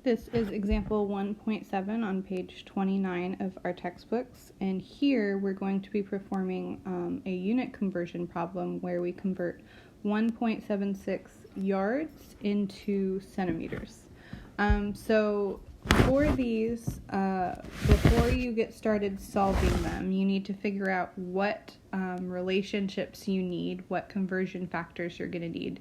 This is example 1.7 on page 29 of our textbooks, and here we're going to be performing a unit conversion problem where we convert 1.76 yards into centimeters. So for these, before you get started solving them, you need to figure out what relationships you need, what conversion factors you're going to need.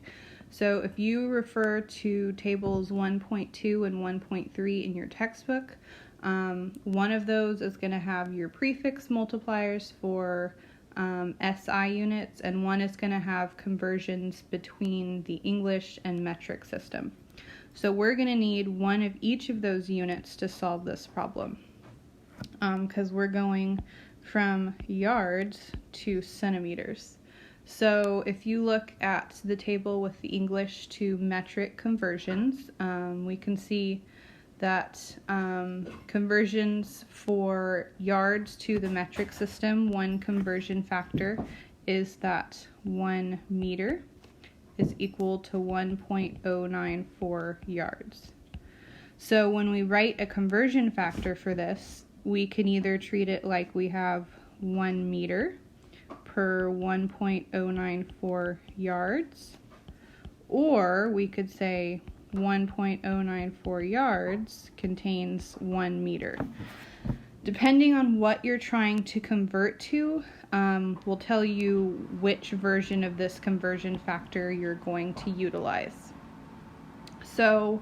So if you refer to tables 1.2 and 1.3 in your textbook, one of those is going to have your prefix multipliers for SI units, and one is going to have conversions between the English and metric system. So we're going to need one of each of those units to solve this problem, because we're going from yards to centimeters. So if you look at the table with the English to metric conversions, we can see that conversions for yards to the metric system, one conversion factor is that 1 meter is equal to 1.094 yards. So when we write a conversion factor for this, we can either treat it like we have 1 meter per 1.094 yards, or we could say 1.094 yards contains 1 meter. Depending on what you're trying to convert to, will tell you which version of this conversion factor you're going to utilize. So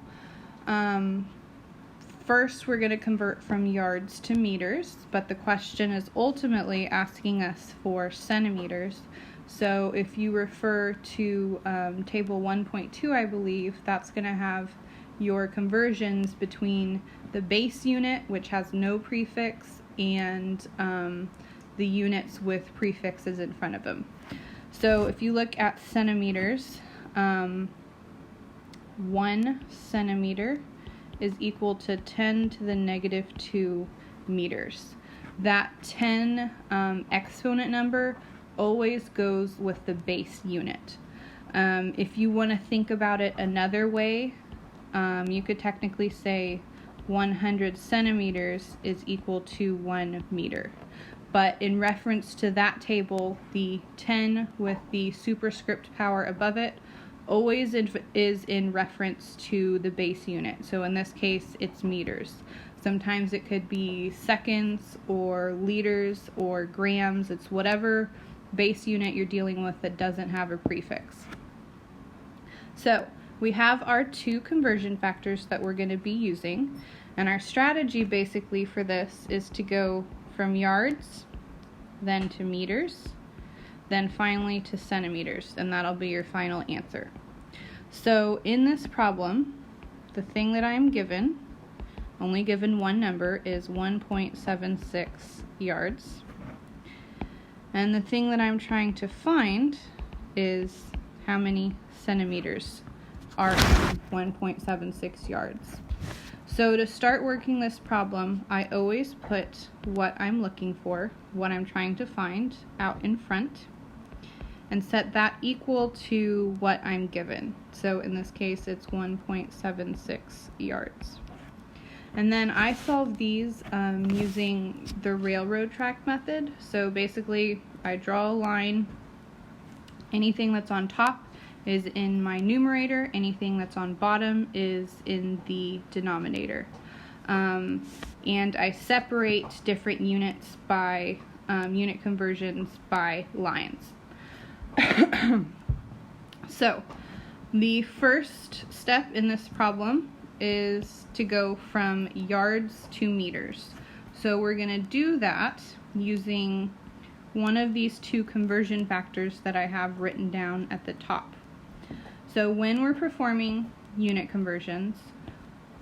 first we're going to convert from yards to meters, but the question is ultimately asking us for centimeters. So if you refer to table 1.2, I believe, that's going to have your conversions between the base unit, which has no prefix, and the units with prefixes in front of them. So if you look at centimeters, 1 centimeter is equal to 10 to the negative 2 meters. That 10 exponent number always goes with the base unit. If you want to think about it another way, you could technically say 100 centimeters is equal to 1 meter. But in reference to that table, the 10 with the superscript power above it always is in reference to the base unit. So in this case, it's meters. Sometimes it could be seconds or liters or grams. It's whatever base unit you're dealing with that doesn't have a prefix. So we have our two conversion factors that we're going to be using, and our strategy basically for this is to go from yards, then to meters, then finally to centimeters, and that'll be your final answer. So in this problem, the thing that I'm given, only given one number, is 1.76 yards. And the thing that I'm trying to find is how many centimeters are in 1.76 yards. So to start working this problem, I always put what I'm looking for, what I'm trying to find, out in front, and set that equal to what I'm given. So in this case, it's 1.76 yards. And then I solve these using the railroad track method. So basically, I draw a line. Anything that's on top is in my numerator. Anything that's on bottom is in the denominator. And I separate different units by unit conversions by lines. So the first step in this problem is to go from yards to meters. So we're going to do that using one of these two conversion factors that I have written down at the top. So when we're performing unit conversions,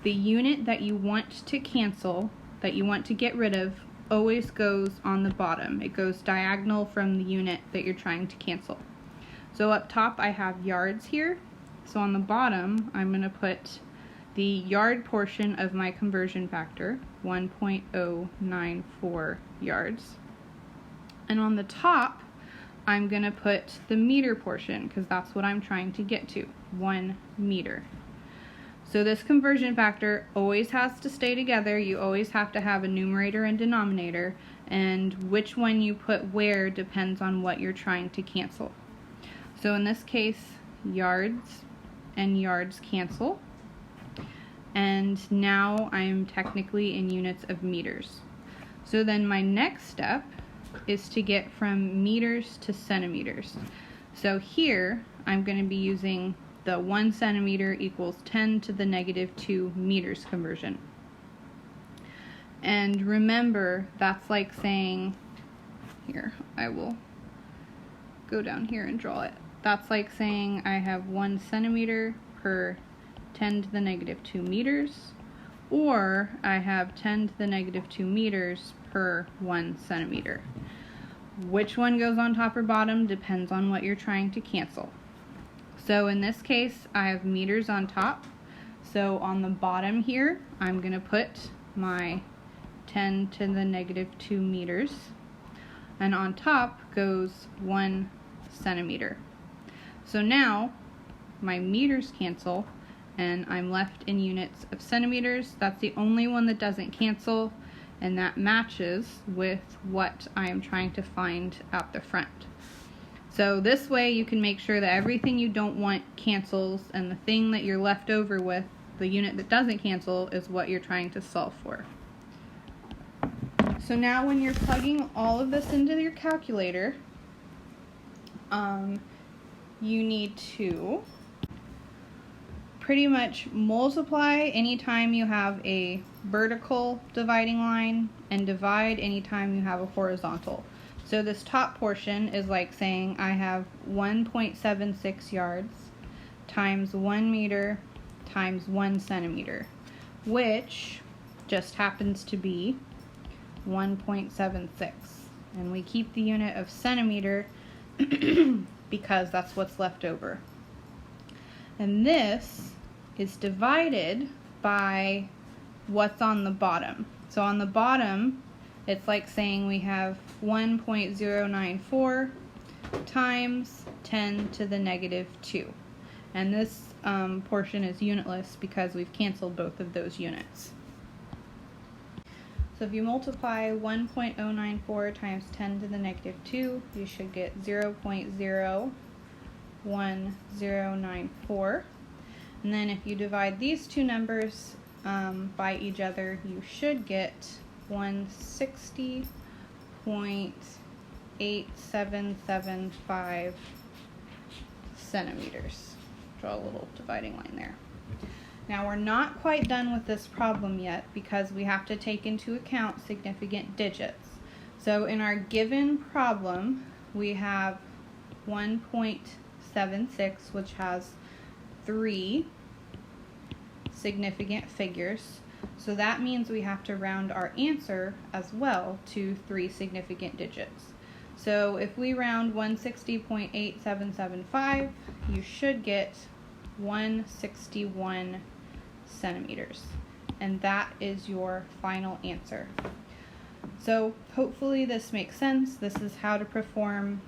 the unit that you want to cancel, that you want to get rid of, always goes on the bottom. It goes diagonal from the unit that you're trying to cancel. So up top I have yards here. So on the bottom I'm going to put the yard portion of my conversion factor, 1.094 yards. And on the top I'm going to put the meter portion, because that's what I'm trying to get to, 1 meter. So this conversion factor always has to stay together. You always have to have a numerator and denominator, and which one you put where depends on what you're trying to cancel. So in this case, yards and yards cancel. And now I'm technically in units of meters. So then my next step is to get from meters to centimeters. So here I'm going to be using the 1 centimeter equals 10 to the negative 2 meters conversion. And remember, that's like saying, here, I will go down here and draw it. That's like saying I have 1 centimeter per 10 to the negative 2 meters, or I have 10 to the negative 2 meters per 1 centimeter. Which one goes on top or bottom depends on what you're trying to cancel. So in this case, I have meters on top. So on the bottom here, I'm going to put my 10 to the negative 2 meters. And on top goes 1 centimeter. So now my meters cancel and I'm left in units of centimeters. That's the only one that doesn't cancel, and that matches with what I am trying to find at the front. So this way you can make sure that everything you don't want cancels, and the thing that you're left over with, the unit that doesn't cancel, is what you're trying to solve for. So now when you're plugging all of this into your calculator, you need to pretty much multiply anytime you have a vertical dividing line and divide anytime you have a horizontal. So this top portion is like saying I have 1.76 yards times 1 meter times 1 centimeter, which just happens to be 1.76. And we keep the unit of centimeter because that's what's left over. And this is divided by what's on the bottom. So on the bottom, it's like saying we have 1.094 times 10 to the negative 2. And this portion is unitless because we've canceled both of those units. So if you multiply 1.094 times 10 to the negative 2, you should get 0.01094. And then if you divide these two numbers by each other, you should get 160.8775 centimeters. Draw a little dividing line there. Now we're not quite done with this problem yet because we have to take into account significant digits. So in our given problem, we have 1.76, which has 3 significant figures. So that means we have to round our answer as well to 3 significant digits. So if we round 160.8775, you should get 161 centimeters. And that is your final answer. So hopefully this makes sense. This is how to perform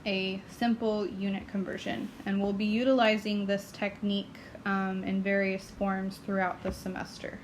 a simple unit conversion. And we'll be utilizing this technique in various forms throughout the semester.